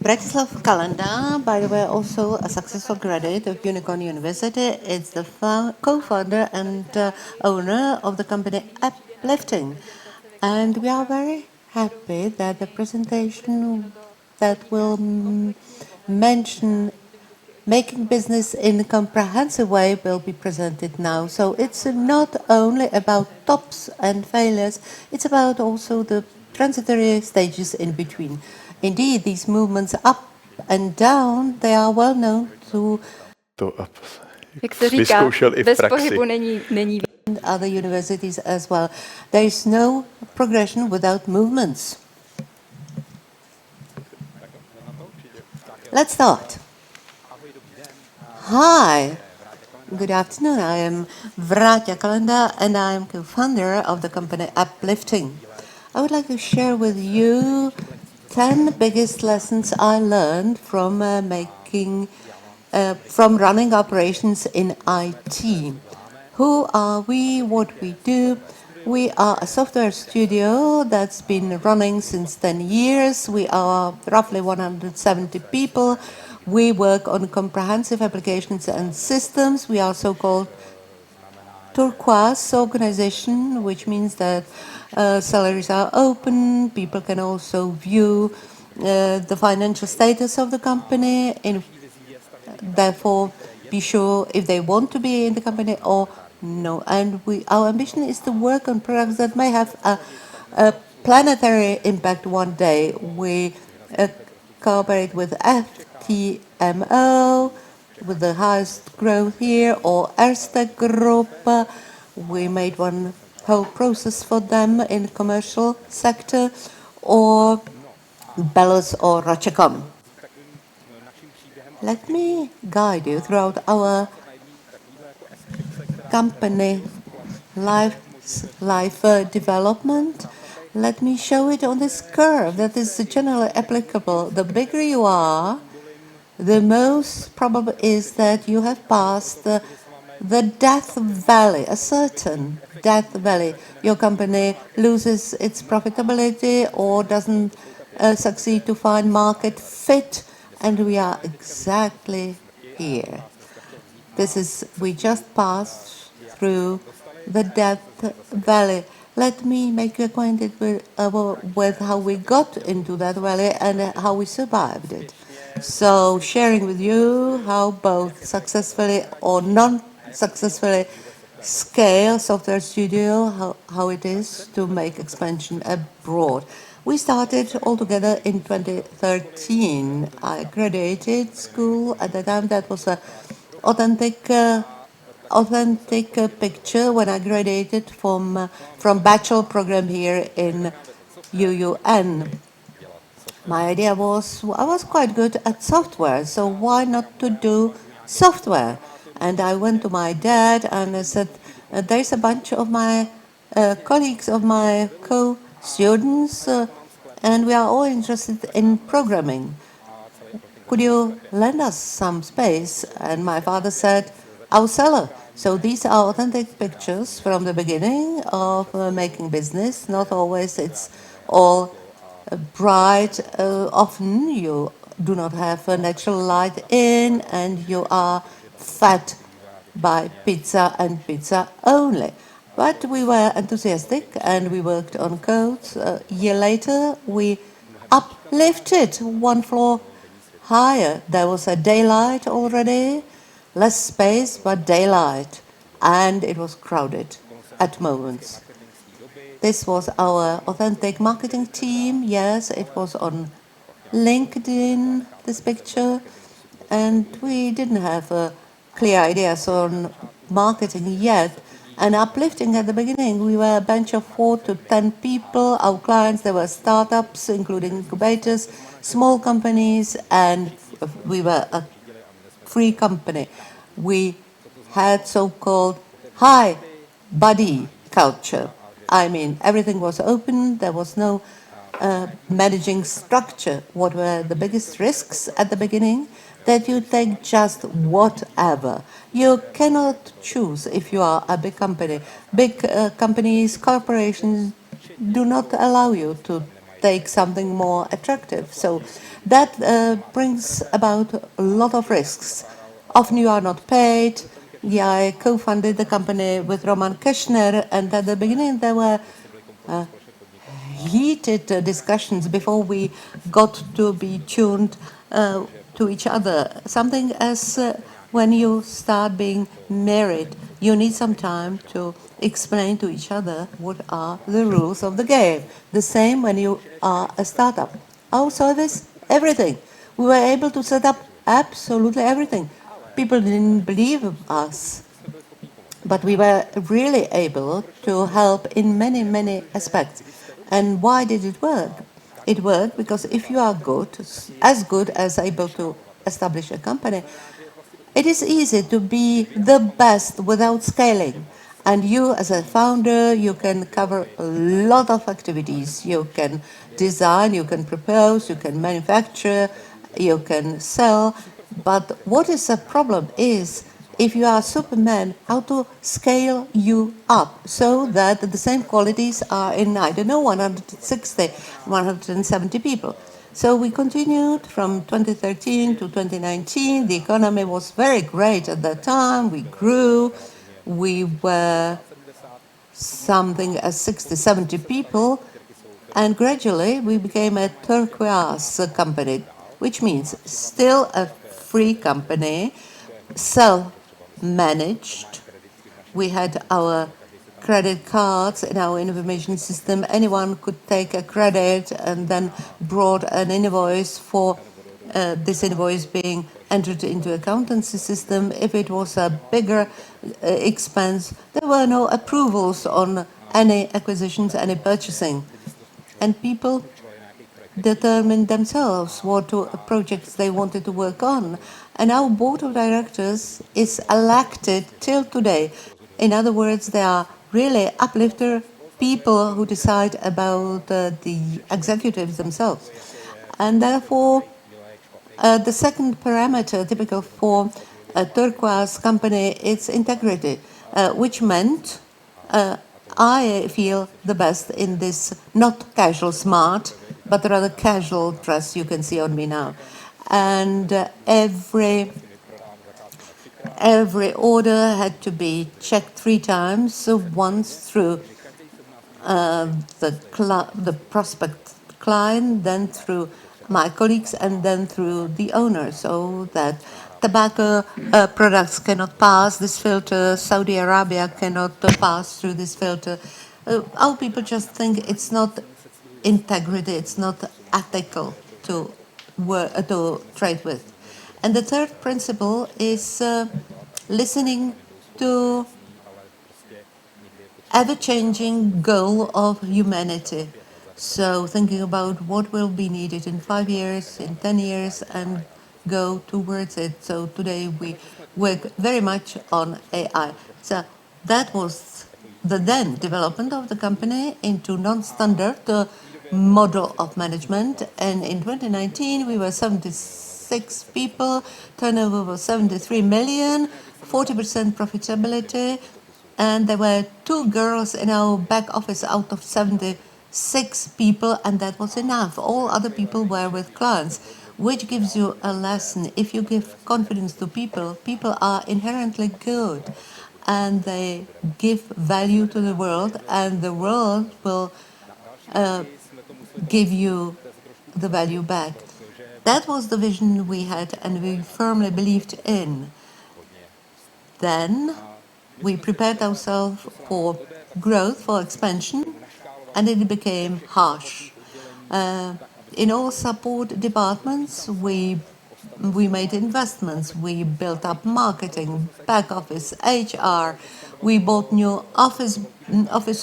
Vratislav Kalenda, by the way, also a successful graduate of Unicorn University, is the co-founder and owner of the company Applifting. And we are very happy that the presentation that will mention making business in a comprehensive way will be presented now. So it's not only about tops and failures, it's about also the transitory stages in between. Indeed, these movements up and down, they are well known to Jak se říká, bez pohybu není other universities as well. There is no progression without movements. Let's start. Hi, good afternoon. I am Vráťa Kalenda and I am co-founder of the company Applifting. I would like to share with you 10 biggest lessons I learned from running operations in IT. Who are we? What we do? We are a software studio that's been running since 10 years. We are roughly 170 people. We work on comprehensive applications and systems. We are so-called turquoise organization, which means that salaries are open. People can also view the financial status of the company and therefore be sure if they want to be in the company or no. And our ambition is to work on products that may have a planetary impact one day. We cooperate with FTMO, with the highest growth here, or Erste Group. We made one whole process for them in the commercial sector, or Belos or Rochecom. Let me guide you throughout our company life development. Let me show it on this curve that is generally applicable. The bigger you are, the most probable is that you have passed the death valley, a certain death valley. Your company loses its profitability or doesn't succeed to find market fit, and we are exactly here. We just passed through the death valley. Let me make you acquainted with how we got into that valley and how we survived it. So sharing with you how both successfully or non-successfully scale software studio, how it is to make expansion abroad. We started altogether in 2013. I graduated school at the time. That was a authentic picture when I graduated from bachelor program here in UUN. My idea was I was quite good at software, so why not to do software? And I went to my dad and I said, there's a bunch of my colleagues of my co-students and we are all interested in programming. Could you lend us some space? And my father said, I'll sell it. So these are authentic pictures from the beginning of making business. Not always it's all bright. Often you do not have a natural light in and you are fed by pizza and pizza only. But we were enthusiastic and we worked on codes. A year later, we uplifted one floor higher. There was a daylight already, less space, but daylight. And it was crowded at moments. This was our authentic marketing team. Yes, it was on LinkedIn, this picture. And we didn't have clear ideas on marketing yet. And Applifting at the beginning, we were a bunch of 4 to 10 people. Our clients, there were startups, including incubators, small companies, and we were a free company. We had so-called high buddy culture. I mean, everything was open. There was no managing structure. What were the biggest risks at the beginning? That you take just whatever. You cannot choose if you are a big company. Big companies, corporations do not allow you to take something more attractive. So that brings about a lot of risks. Often you are not paid. Yeah, I co-funded the company with Roman Kirchner, and at the beginning there were heated discussions before we got to be tuned to each other. Something as when you start being married, you need some time to explain to each other what are the rules of the game. The same when you are a startup. Our service, everything. We were able to set up absolutely everything. People didn't believe us, but we were really able to help in many, many aspects. And why did it work? It worked because if you are good, as good as able to establish a company, it is easy to be the best without scaling. And you, as a founder, you can cover a lot of activities. You can design, you can propose, you can manufacture, you can sell. But what is the problem is if you are Superman, how to scale you up so that the same qualities are in, I don't know, 160, 170 people. So we continued from 2013 to 2019. The economy was very great at that time. We grew. We were something as 60, 70 people. And gradually we became a turquoise company, which means still a free company, self-managed. We had our credit cards in our information system. Anyone could take a credit and then brought an invoice for this invoice being entered into accountancy system. If it was a bigger expense, there were no approvals on any acquisitions, any purchasing. And people determined themselves what projects they wanted to work on. And our board of directors is elected till today. In other words, they are really uplifter people who decide about the executives themselves. And therefore, the second parameter typical for a turquoise company is integrity, which meant I feel the best in this not casual smart, but rather casual dress you can see on me now. And every order had to be checked 3 times. So once through the prospect client, then through my colleagues, and then through the owner, so that tobacco products cannot pass this filter, Saudi Arabia cannot pass through this filter. Our people just think it's not integrity, it's not ethical to trade with. And the third principle is listening to ever-changing goal of humanity. So thinking about what will be needed in 5 years, in 10 years, and go towards it. So today we work very much on AI. So that was the then development of the company into non-standard model of management. And in 2019, we were 76 people, turnover was 73 million, 40% profitability, and there were 2 girls in our back office out of 76 people, and that was enough. All other people were with clients, which gives you a lesson. If you give confidence to people, people are inherently good, and they give value to the world, and the world will give you the value back. That was the vision we had, and we firmly believed in. Then we prepared ourselves for growth, for expansion, and it became harsh. In all support departments, we made investments. We built up marketing, back office, HR. We bought new office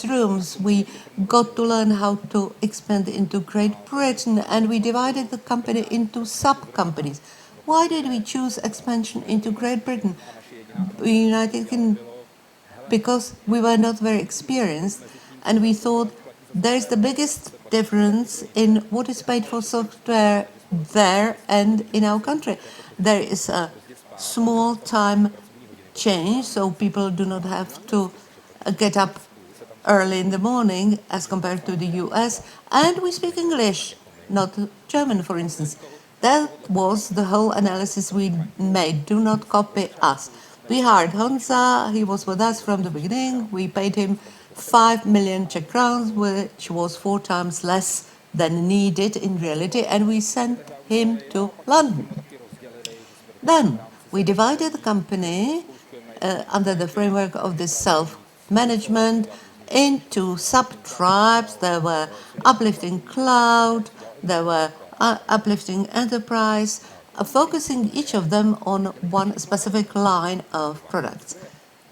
rooms. We got to learn how to expand into Great Britain, and we divided the company into sub-companies. Why did we choose expansion into Great Britain? United Kingdom, because we were not very experienced, and we thought there's the biggest difference in what is paid for software there and in our country. There is a small time change, so people do not have to get up early in the morning as compared to the US, and we speak English, not German, for instance. That was the whole analysis we made. Do not copy us. We hired Honza. He was with us from the beginning. We paid him 5 million Czech crowns, which was 4 times less than needed in reality, and we sent him to London. Then we divided the company under the framework of this self-management into sub-tribes. There were Uplifting Cloud, there were Uplifting Enterprise, focusing each of them on one specific line of products.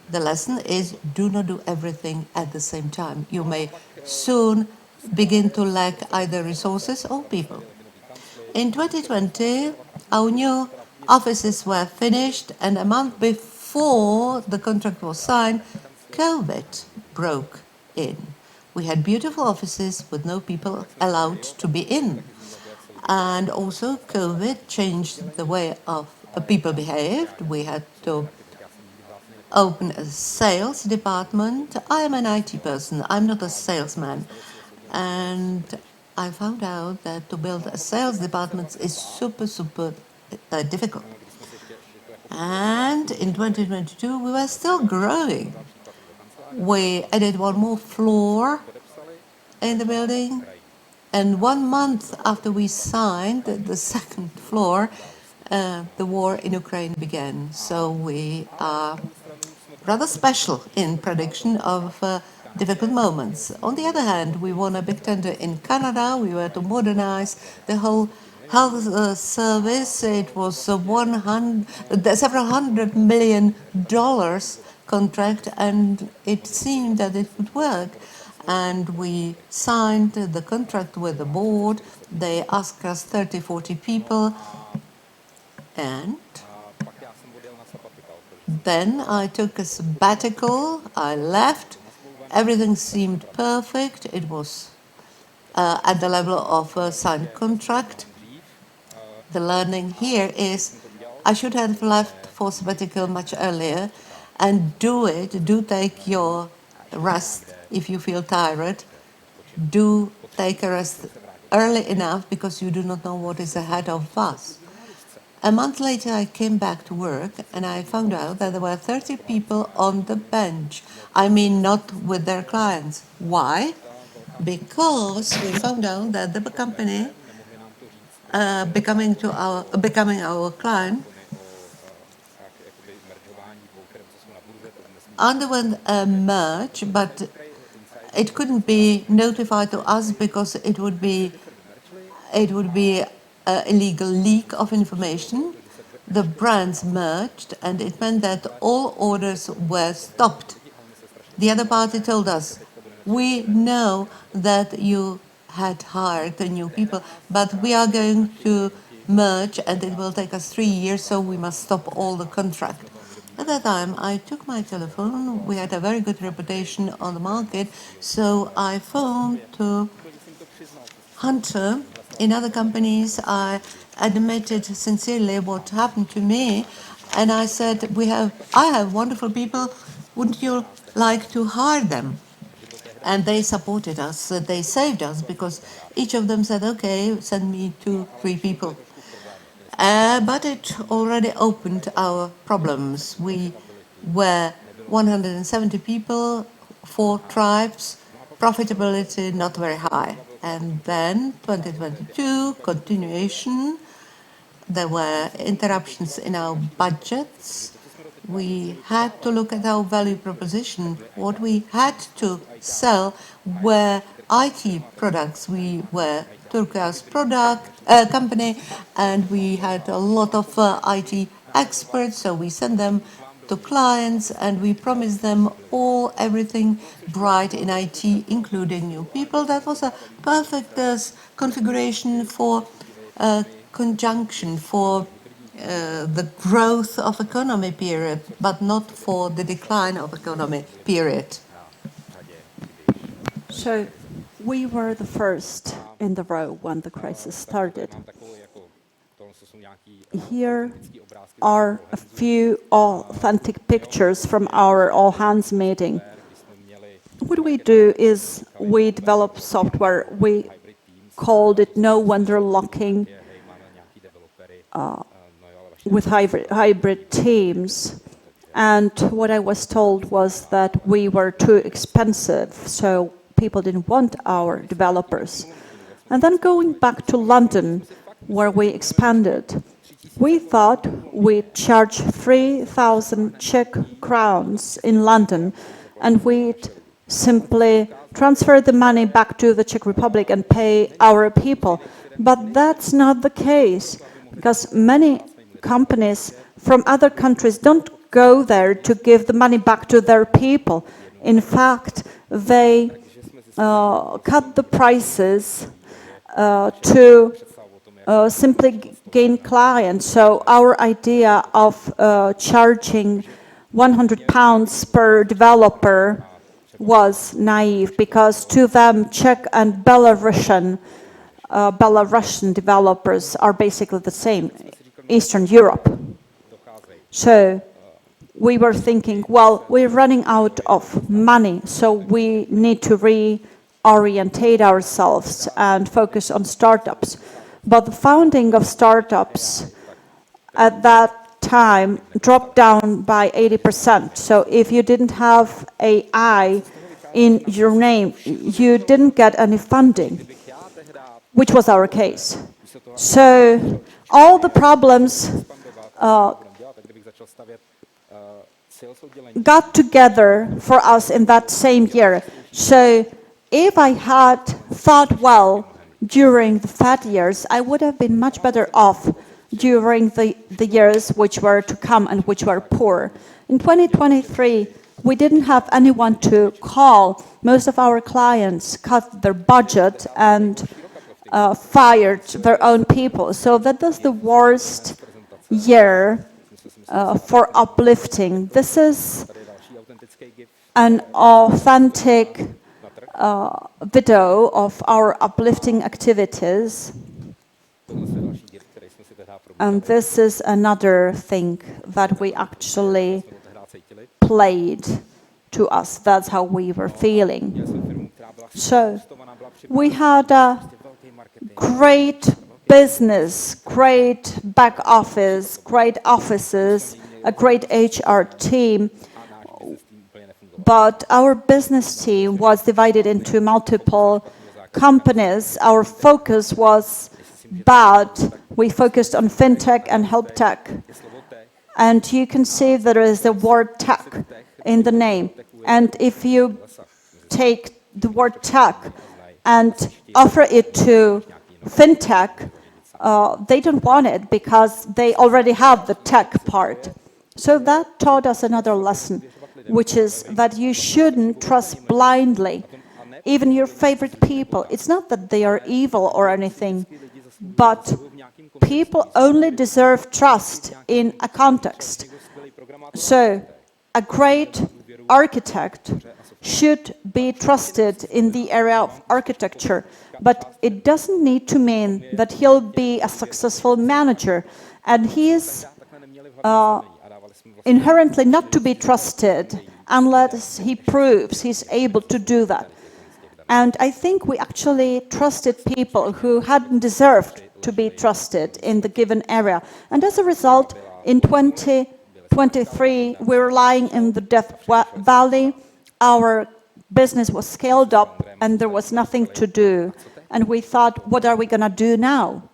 The lesson is do not do everything at the same time. You may soon begin to lack either resources or people. In 2020, our new offices were finished, and a month before the contract was signed, COVID broke in. We had beautiful offices with no people allowed to be in. And also, COVID changed the way of people behaved. We had to open a sales department. I am an IT person, I'm not a salesman. And I found out that to build a sales department is super difficult. And in 2022, we were still growing. We added one more floor in the building. And 1 month after we signed the second floor, the war in Ukraine began. So we are rather special in prediction of difficult moments. On the other hand, we won a big tender in Canada. We were to modernize the whole health service. It was several $100 million contract, and it seemed that it would work. And we signed the contract with the board. They asked us 30, 40 people, and then I took a sabbatical, I left, everything seemed perfect, it was at the level of a signed contract. The learning here is I should have left for sabbatical much earlier, and do take your rest if you feel tired. Do take a rest early enough because you do not know what is ahead of us. A month later, I came back to work and I found out that there were 30 people on the bench. I mean, not with their clients. Why? Because we found out that the company becoming our client underwent a merge, but it couldn't be notified to us because it would be an illegal leak of information. The brands merged, and it meant that all orders were stopped. The other party told us, we know that you had hired the new people, but we are going to merge, and it will take us 3 years, so we must stop all the contract. At that time, I took my telephone. We had a very good reputation on the market, so I phoned to Hunter. In other companies, I admitted sincerely what happened to me, and I said, I have wonderful people, wouldn't you like to hire them? And they supported us, they saved us, because each of them said, okay, send me 2, 3 people. But it already opened our problems. We were 170 people, 4 tribes, profitability not very high. And then 2022, continuation, there were interruptions in our budgets. We had to look at our value proposition. What we had to sell were IT products. We were Turkish company, and we had a lot of IT experts, so we sent them to clients, and we promised them everything bright in IT, including new people. That was a perfect configuration for conjunction for the growth of economy period, but not for the decline of economy period. So we were the first in the row when the crisis started. Here are a few authentic pictures from our all-hands meeting. what we do is we develop software. We called it no wonder locking with hybrid teams. And what I was told was that we were too expensive, so people didn't want our developers. And then going back to London, where we expanded, we thought we'd charge 3,000 Czech crowns in London, and we'd simply transfer the money back to the Czech Republic and pay our people. But that's not the case, because many companies from other countries don't go there to give the money back to their people. In fact, they cut the prices to simply gain clients. So our idea of charging £100 per developer was naive, because to them Czech and Belarusian developers are basically the same, Eastern Europe. So we were thinking, well, we're running out of money, so we need to reorientate ourselves and focus on startups. But the founding of startups at that time dropped down by 80%. So if you didn't have AI in your name, you didn't get any funding, which was our case. So all the problems got together for us in that same year. So if I had thought well during the fat years, I would have been much better off during the years which were to come and which were poor. In 2023, we didn't have anyone to call. Most of our clients cut their budget and fired their own people. So that was the worst year for uplifting. This is an authentic video of our uplifting activities. And this is another thing that we actually played to us. That's how we were feeling. So we had a great business, great back office, great offices, a great HR team. But our business team was divided into multiple companies. Our focus was bad. We focused on fintech and help tech. And you can see there is the word tech in the name. And if you take the word tech and offer it to fintech, they don't want it because they already have the tech part. So that taught us another lesson, which is that you shouldn't trust blindly even your favorite people. It's not that they are evil or anything, but people only deserve trust in a context. So a great architect should be trusted in the area of architecture, but it doesn't need to mean that he'll be a successful manager, and he is inherently not to be trusted unless he proves he's able to do that. And I think we actually trusted people who hadn't deserved to be trusted in the given area. And as a result, in 2023, we were lying in the Death Valley. Our business was scaled up and there was nothing to do. And we thought, what are we going to do now?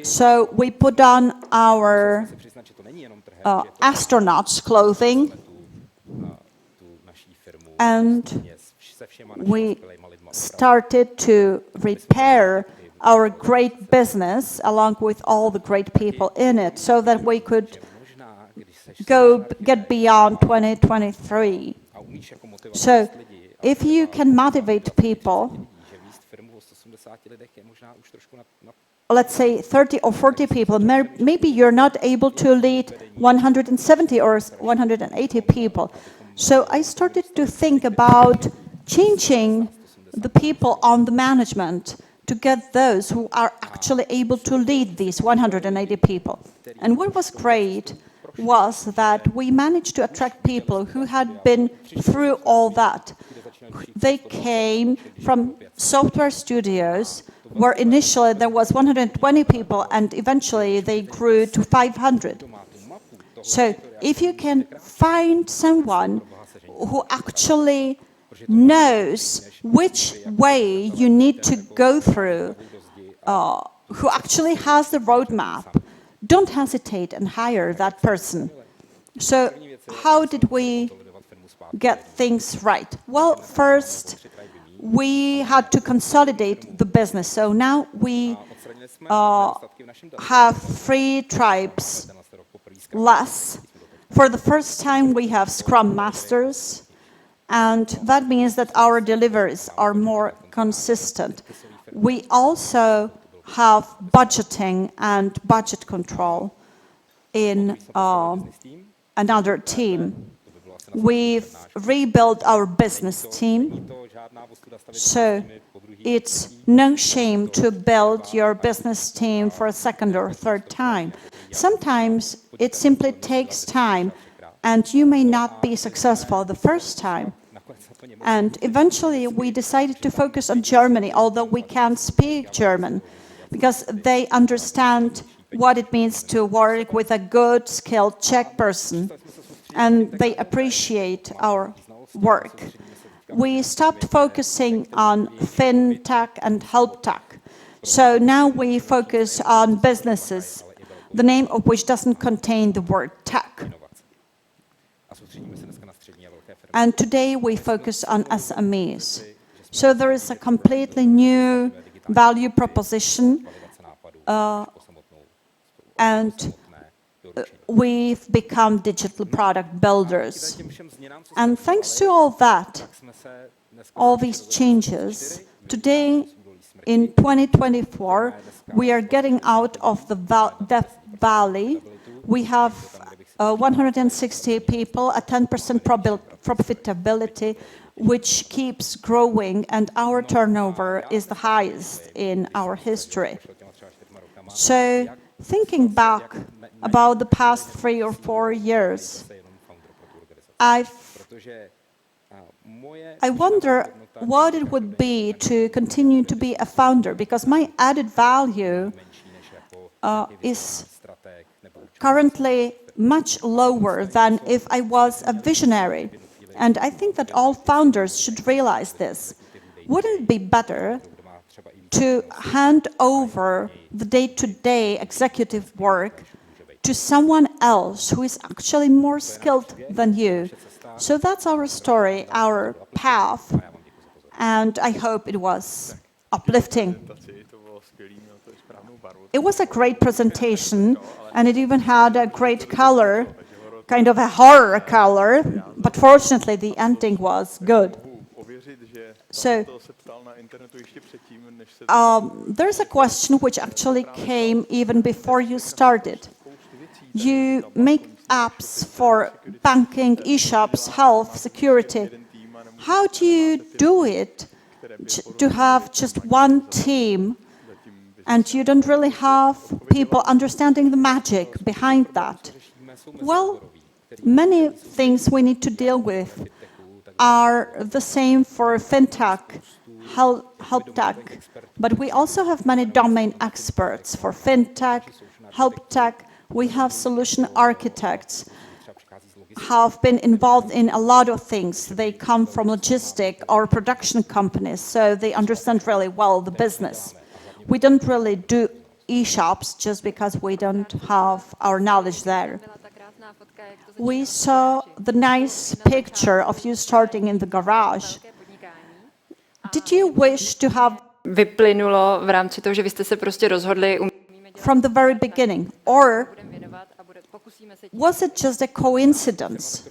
So we put on our astronauts' clothing and we started to repair our great business along with all the great people in it so that we could get beyond 2023. So if you can motivate people, let's say 30 or 40 people, maybe you're not able to lead 170 or 180 people. So I started to think about changing the people on the management to get those who are actually able to lead these 180 people. And what was great was that we managed to attract people who had been through all that. They came from software studios where initially there was 120 people and eventually they grew to 500. So if you can find someone who actually knows which way you need to go through, who actually has the roadmap, don't hesitate and hire that person. So how did we get things right? Well, first, we had to consolidate the business. So now we have 3 tribes less. For the first time, we have Scrum Masters, and that means that our deliveries are more consistent. We also have budgeting and budget control in another team. We've rebuilt our business team, so it's no shame to build your business team for a second or third time. Sometimes it simply takes time, and you may not be successful the first time. And eventually we decided to focus on Germany, although we can't speak German, because they understand what it means to work with a good, skilled Czech person, and they appreciate our work. We stopped focusing on FinTech and HelpTech. So now we focus on businesses, the name of which doesn't contain the word tech. And today we focus on SMEs. So there is a completely new value proposition, and we've become digital product builders. And thanks to all that, all these changes, today in 2024, we are getting out of the death valley. We have 160 people, a 10% profitability, which keeps growing, and our turnover is the highest in our history. So, thinking back about the past 3 or 4 years, I wonder what it would be to continue to be a founder, because my added value is currently much lower than if I was a visionary. And I think that all founders should realize this. Wouldn't it be better to hand over the day-to-day executive work to someone else who is actually more skilled than you? So that's our story, our path, and I hope it was uplifting. It was a great presentation, and it even had a great color, kind of a horror color, but fortunately the ending was good. So, there's a question which actually came even before you started. You make apps for banking, e-shops, health, security. How do you do it to have just one team and you don't really have people understanding the magic behind that? Well, many things we need to deal with are the same for FinTech, HelpTech, but we also have many domain experts for FinTech, HelpTech. We have solution architects have been involved in a lot of things. They come from logistic or production companies, so they understand really well the business. We don't really do e-shops just because we don't have our knowledge there. We saw the nice picture of you starting in the garage. Did you wish to have vyplynulo v rámci toho, že vy jste se prostě rozhodli from the very beginning, or was it just a coincidence?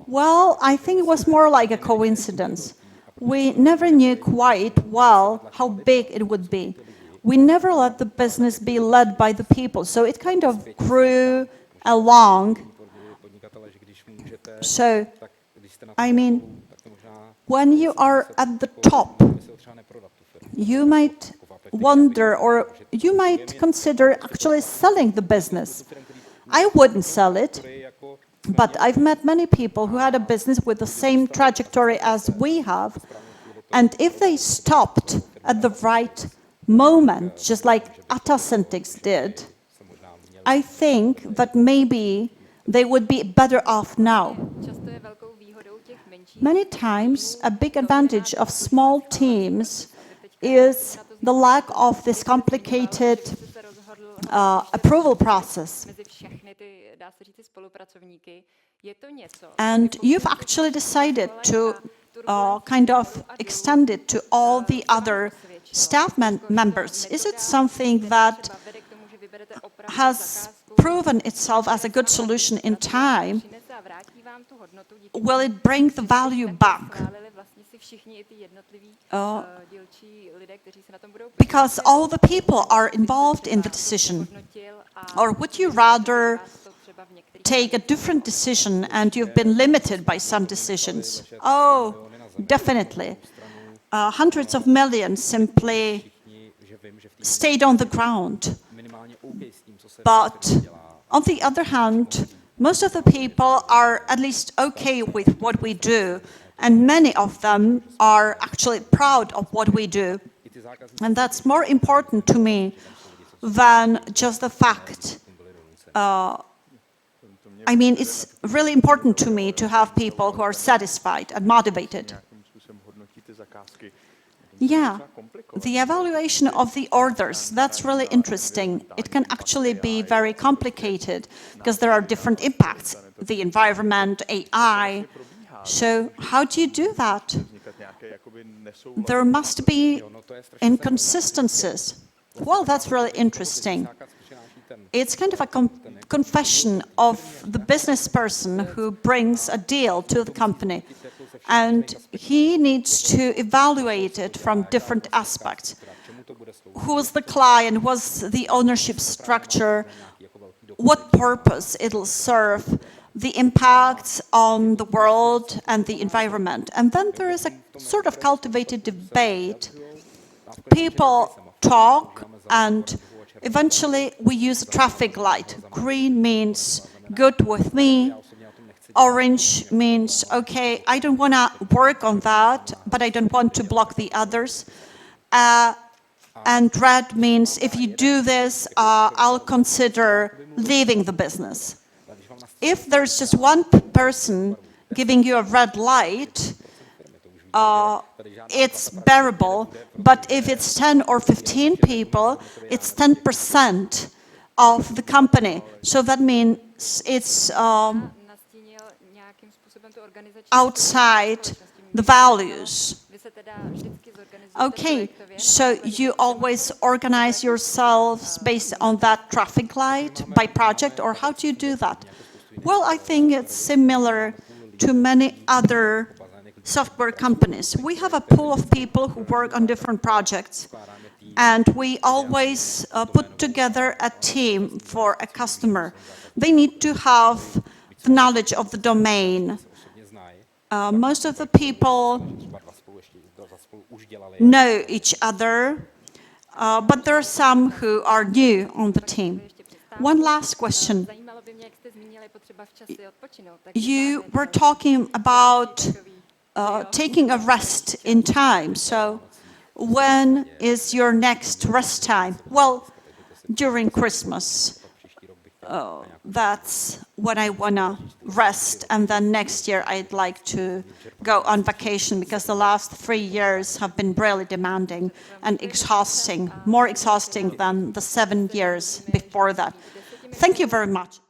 Well, I think it was more like a coincidence. We never knew quite well how big it would be. We never let the business be led by the people, so it kind of grew along. So, I mean, when you are at the top, you might wonder, or you might consider actually selling the business. I wouldn't sell it, but I've met many people who had a business with the same trajectory as we have, and if they stopped at the right moment, just like Atasyntics did, I think that maybe they would be better off now. Many times, a big advantage of small teams is the lack of this complicated approval process. And you've actually decided to kind of extend it to all the other staff members. Is it something that has proven itself as a good solution in time? Will it bring the value back? Because all the people are involved in the decision. Or would you rather take a different decision and you've been limited by some decisions? Oh, definitely. Hundreds of millions simply stayed on the ground. But on the other hand, most of the people are at least okay with what we do, and many of them are actually proud of what we do. And that's more important to me than just the fact. I mean, it's really important to me to have people who are satisfied and motivated. Yeah, the evaluation of the orders, that's really interesting. It can actually be very complicated because there are different impacts, the environment, AI. So how do you do that? There must be inconsistencies. Well, that's really interesting. It's kind of a confession of the business person who brings a deal to the company. And he needs to evaluate it from different aspects. Who's the client? What's the ownership structure? What purpose it'll serve? The impacts on the world and the environment. And then there is a sort of cultivated debate. People talk and eventually we use a traffic light. Green means good with me. Orange means, okay, I don't want to work on that, but I don't want to block the others. And red means, if you do this, I'll consider leaving the business. If there's just one person giving you a red light, it's bearable. But if it's 10 or 15 people, it's 10% of the company. So that means it's outside the values. Okay, so you always organize yourselves based on that traffic light by project, or how do you do that? Well, I think it's similar to many other software companies. We have a pool of people who work on different projects, and we always put together a team for a customer. They need to have the knowledge of the domain. Most of the people know each other, but there are some who are new on the team. One last question. You were talking about taking a rest in time. So when is your next rest time? Well, during Christmas. That's when I want to rest. And then next year I'd like to go on vacation because the last 3 years have been really demanding and exhausting, more exhausting than the 7 years before that. Thank you very much.